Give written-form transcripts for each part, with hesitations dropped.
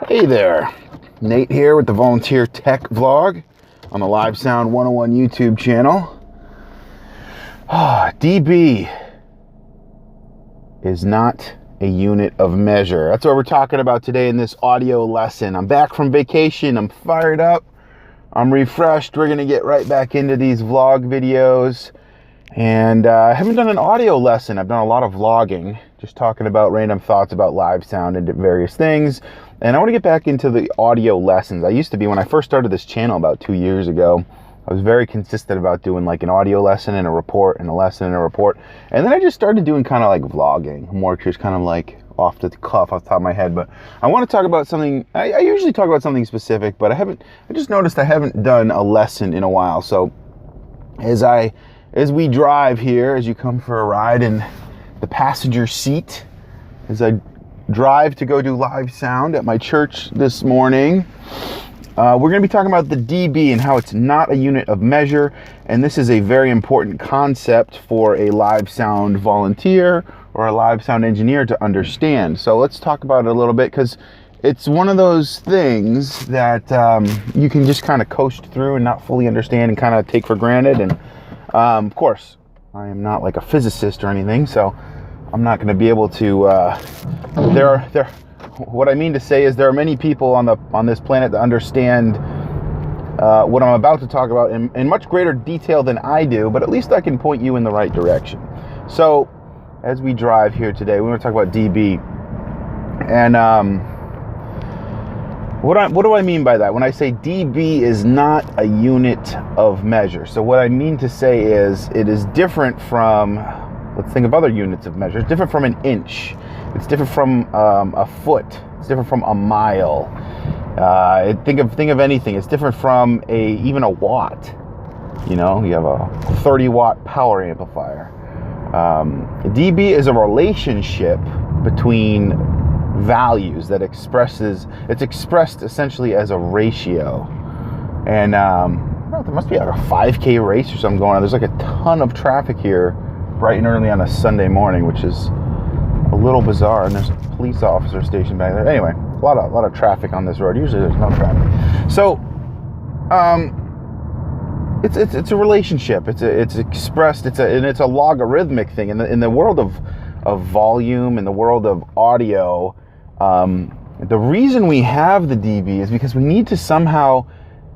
Hey there, Nate here with the Volunteer Tech Vlog on the Live Sound 101 YouTube channel. dB is not a unit of measure. That's what we're talking about today in this audio lesson. I'm back from vacation. I'm fired up. I'm refreshed. We're going to get right back into these vlog videos. And I haven't done an audio lesson. I've done a lot of vlogging, just talking about random thoughts about live sound and various things. And I want to get back into the audio lessons. I used to be, when I first started this channel about 2 years ago, I was very consistent about doing like an audio lesson and a report and a lesson and a report. And then I just started doing kind of like vlogging, more just kind of like off the cuff, off the top of my head. But I want to talk about something, I usually talk about something specific, but I just noticed I haven't done a lesson in a while. So as we drive here, as you come for a ride in the passenger seat, as I drive to go do live sound at my church this morning, we're going to be talking about the dB and how it's not a unit of measure. And this is a very important concept for a live sound volunteer or a live sound engineer to understand. So let's talk about it a little bit, because it's one of those things that you can just kind of coast through and not fully understand and kind of take for granted. And of course, I am not like a physicist or anything, so I'm not going to be able to. What I mean to say is there are many people on this planet that understand what I'm about to talk about in much greater detail than I do, but at least I can point you in the right direction. So as we drive here today, we're going to talk about dB, and what do I mean by that? When I say dB is not a unit of measure. So what I mean to say is it is different from, let's think of other units of measure. It's different from an inch. It's different from a foot. It's different from a mile. Think of anything. It's different from even a watt. You know, you have a 30-watt power amplifier. dB is a relationship between values that it's expressed essentially as a ratio. And there must be like a 5K race or something going on. There's like a ton of traffic here bright and early on a Sunday morning, which is a little bizarre, and there's a police officer stationed back there. Anyway, a lot of traffic on this road. Usually there's no traffic. So it's a relationship. It's expressed. It's a logarithmic thing in the world of volume, in the world of audio. The reason we have the dB is because we need to somehow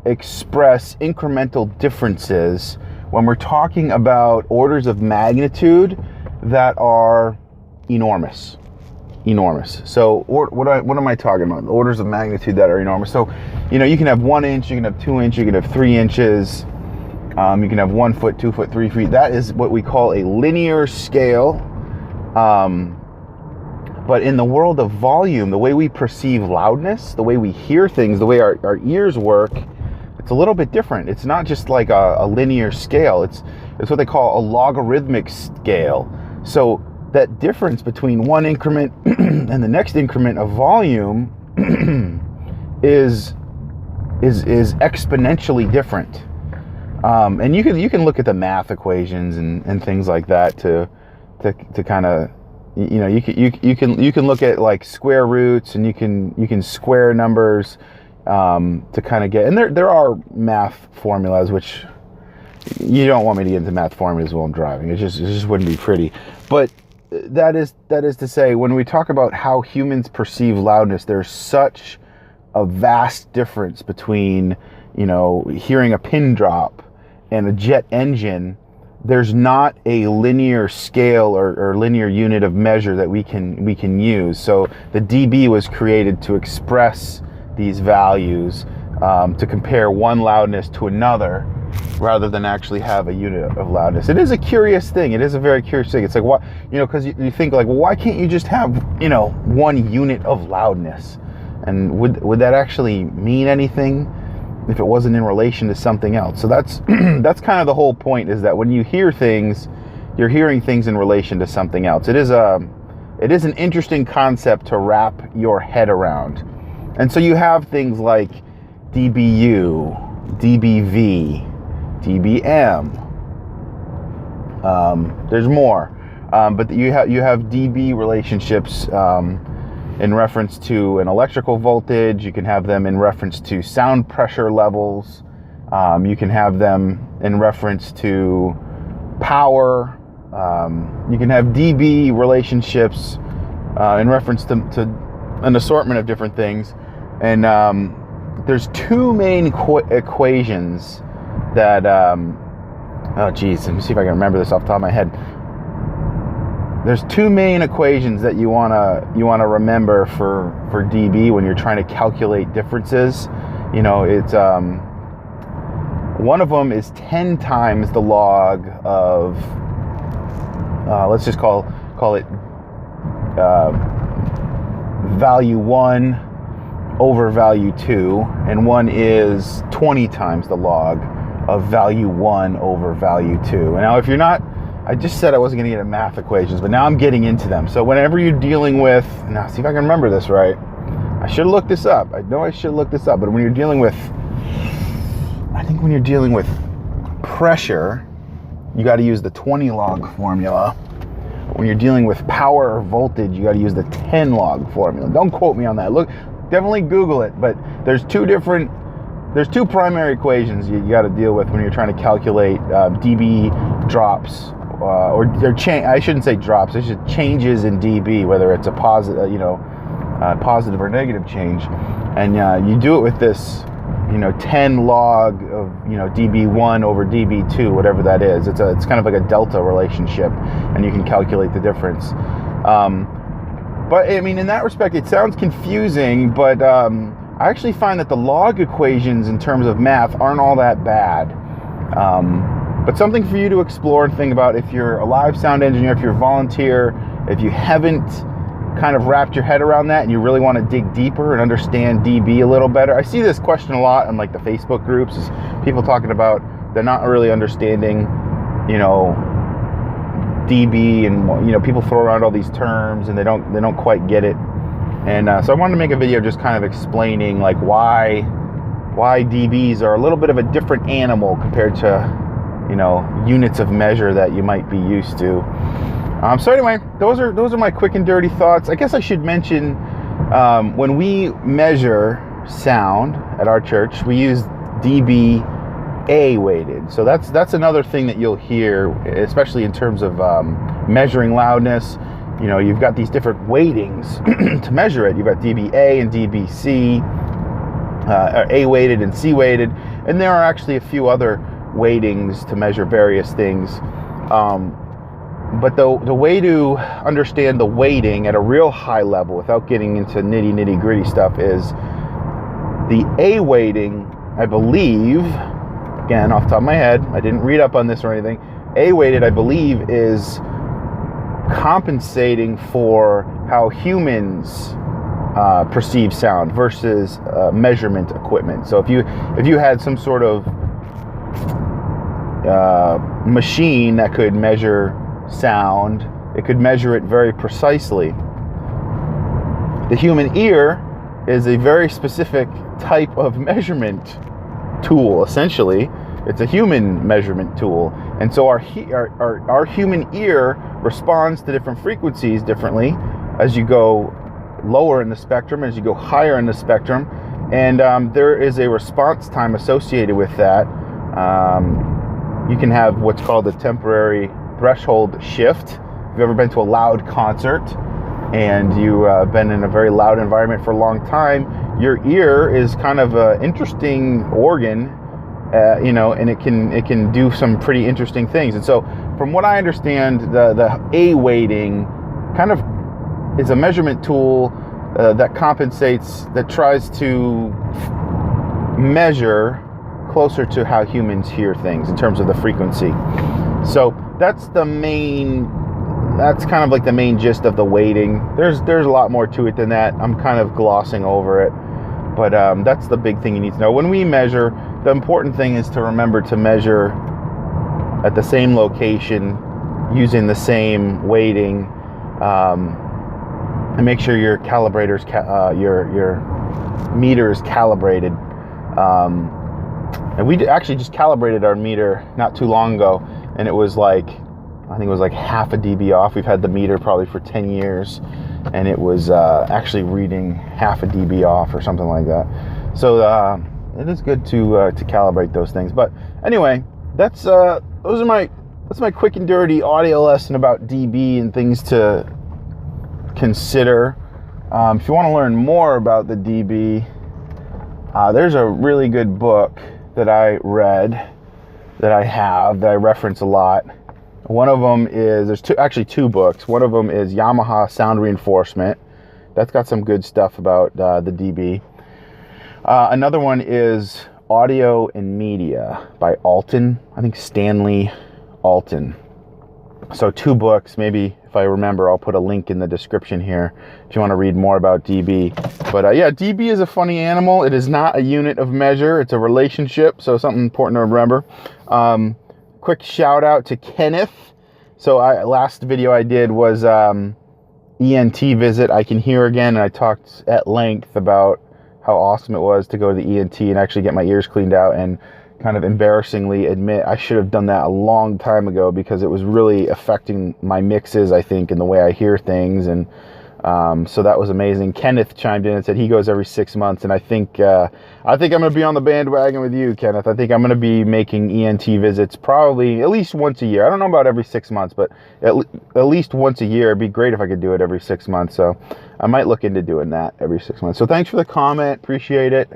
express incremental differences when we're talking about orders of magnitude that are enormous. So what am I talking about? Orders of magnitude that are enormous. So, you can have 1 inch, you can have 2 inch, you can have 3 inches, you can have 1 foot, 2 foot, 3 feet. That is what we call a linear scale. But in the world of volume, the way we perceive loudness, the way we hear things, the way our ears work, it's a little bit different. It's not just like a linear scale. It's what they call a logarithmic scale. So that difference between one increment and the next increment of volume is exponentially different. And you can look at the math equations and things like that to kind of, you can look at like square roots, and you can square numbers to kind of get, and there are math formulas, which you don't want me to get into math formulas while I'm driving. It just wouldn't be pretty. But that is to say, when we talk about how humans perceive loudness, there's such a vast difference between, hearing a pin drop and a jet engine. There's not a linear scale or linear unit of measure that we can use. So the dB was created to express these values, to compare one loudness to another, rather than actually have a unit of loudness. It is a curious thing. It is a very curious thing. It's like, what, because you think like, well, why can't you just have, one unit of loudness? And would that actually mean anything if it wasn't in relation to something else? So that's kind of the whole point, is that when you hear things, you're hearing things in relation to something else. It is an interesting concept to wrap your head around. And so you have things like dBu, dBV, dBm. There's more, but you have dB relationships in reference to an electrical voltage. You can have them in reference to sound pressure levels. You can have them in reference to power. You can have dB relationships in reference to an assortment of different things. And there's two main equations that, oh geez, let me see if I can remember this off the top of my head. There's two main equations that you wanna remember for dB when you're trying to calculate differences. You know, it's one of them is 10 times the log of let's just call it value 1 over value 2, and one is 20 times the log of value 1 over value 2. And now if you're not, I just said I wasn't going to get at math equations, but now I'm getting into them. So whenever you're dealing with, now see if I can remember this right. I should look this up. I know I should look this up, but when you're dealing with, I think when you're dealing with pressure, you got to use the 20 log formula. When you're dealing with power or voltage, you got to use the 10 log formula. Don't quote me on that. Look, definitely Google it, but there's two primary equations you got to deal with when you're trying to calculate dB drops or change. I shouldn't say drops. I should changes in dB, whether it's a positive, positive or negative change, and you do it with this, 10 log of dB1 over dB2, whatever that is. It's kind of like a delta relationship, and you can calculate the difference. But I mean, in that respect, it sounds confusing, but I actually find that the log equations in terms of math aren't all that bad. But something for you to explore and think about if you're a live sound engineer, if you're a volunteer, if you haven't kind of wrapped your head around that and you really want to dig deeper and understand dB a little better. I see this question a lot on like the Facebook groups, is people talking about they're not really understanding, dB, and people throw around all these terms and they don't quite get it. And so I wanted to make a video just kind of explaining like why dBs are a little bit of a different animal compared to units of measure that you might be used to. So anyway, those are my quick and dirty thoughts. I guess I should mention when we measure sound at our church, we use dBA weighted. So that's another thing that you'll hear, especially in terms of measuring loudness. You've got these different weightings to measure it. You've got dBA and dBC, A weighted and C weighted, and there are actually a few other weightings to measure various things. But the way to understand the weighting at a real high level without getting into nitty gritty stuff is the A weighting, I believe, again, off the top of my head, I didn't read up on this or anything, A weighted, I believe, is compensating for how humans perceive sound versus measurement equipment. So if you had some sort of machine that could measure sound, it could measure it very precisely. The human ear is a very specific type of measurement tool. Essentially, it's a human measurement tool, and so our human ear responds to different frequencies differently as you go lower in the spectrum, as you go higher in the spectrum, and there is a response time associated with that. You can have what's called a temporary threshold shift. If you've ever been to a loud concert and you've been in a very loud environment for a long time, your ear is kind of an interesting organ, and it can do some pretty interesting things. And so from what I understand, the A weighting kind of is a measurement tool that compensates, that tries to measure closer to how humans hear things in terms of the frequency. So that's kind of like the main gist of the weighting. There's a lot more to it than that. I'm kind of glossing over it, but that's the big thing you need to know. When we measure, the important thing is to remember to measure at the same location using the same weighting, and make sure your calibrator's your meter is calibrated. And we actually just calibrated our meter not too long ago, and it was like, I think it was like half a dB off. We've had the meter probably for 10 years, and it was actually reading half a dB off or something like that. So it is good to calibrate those things. But anyway, that's my quick and dirty audio lesson about dB and things to consider. If you want to learn more about the dB, there's a really good book that I read that I reference a lot. One of them is, there's two books. One of them is Yamaha Sound Reinforcement. That's got some good stuff about the dB. Another one is Audio and Media by Alton. I think Stanley Alton. So 2 books. Maybe if I remember, I'll put a link in the description here if you want to read more about dB. But yeah, dB is a funny animal. It is not a unit of measure. It's a relationship. So something important to remember. Quick shout out to Kenneth. So last video I did was ENT visit. I can hear again, and I talked at length about how awesome it was to go to the ENT and actually get my ears cleaned out, and kind of embarrassingly admit I should have done that a long time ago, because it was really affecting my mixes, I think, and the way I hear things. And so that was amazing. Kenneth chimed in and said he goes every 6 months, and I think I'm going to be on the bandwagon with you, Kenneth. I think I'm going to be making ENT visits probably at least once a year. I don't know about every 6 months, but at least once a year. It'd be great if I could do it every 6 months. So I might look into doing that every 6 months. So thanks for the comment. Appreciate it.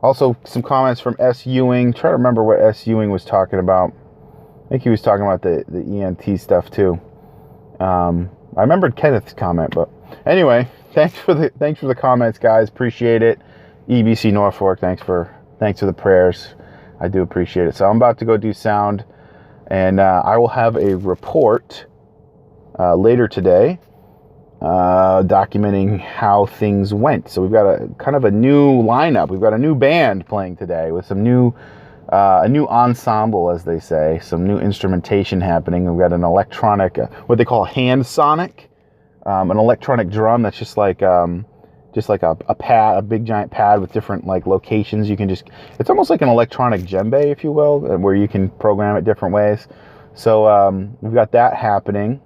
Also, some comments from S. Ewing. Try to remember what S. Ewing was talking about. I think he was talking about the ENT stuff too. I remembered Kenneth's comment, but anyway, thanks for the comments, guys. Appreciate it. EBC Norfolk, thanks for the prayers. I do appreciate it. So I'm about to go do sound, and I will have a report later today documenting how things went. So we've got a kind of a new lineup. We've got a new band playing today with some new a new ensemble, as they say, some new instrumentation happening. We've got an electronic, what they call hand sonic, an electronic drum that's just like a pad, a big giant pad with different like locations. You can it's almost like an electronic djembe, if you will, where you can program it different ways. So we've got that happening,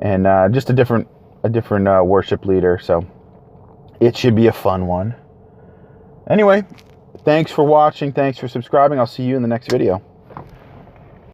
and just a different worship leader. So it should be a fun one. Anyway, thanks for watching. Thanks for subscribing. I'll see you in the next video.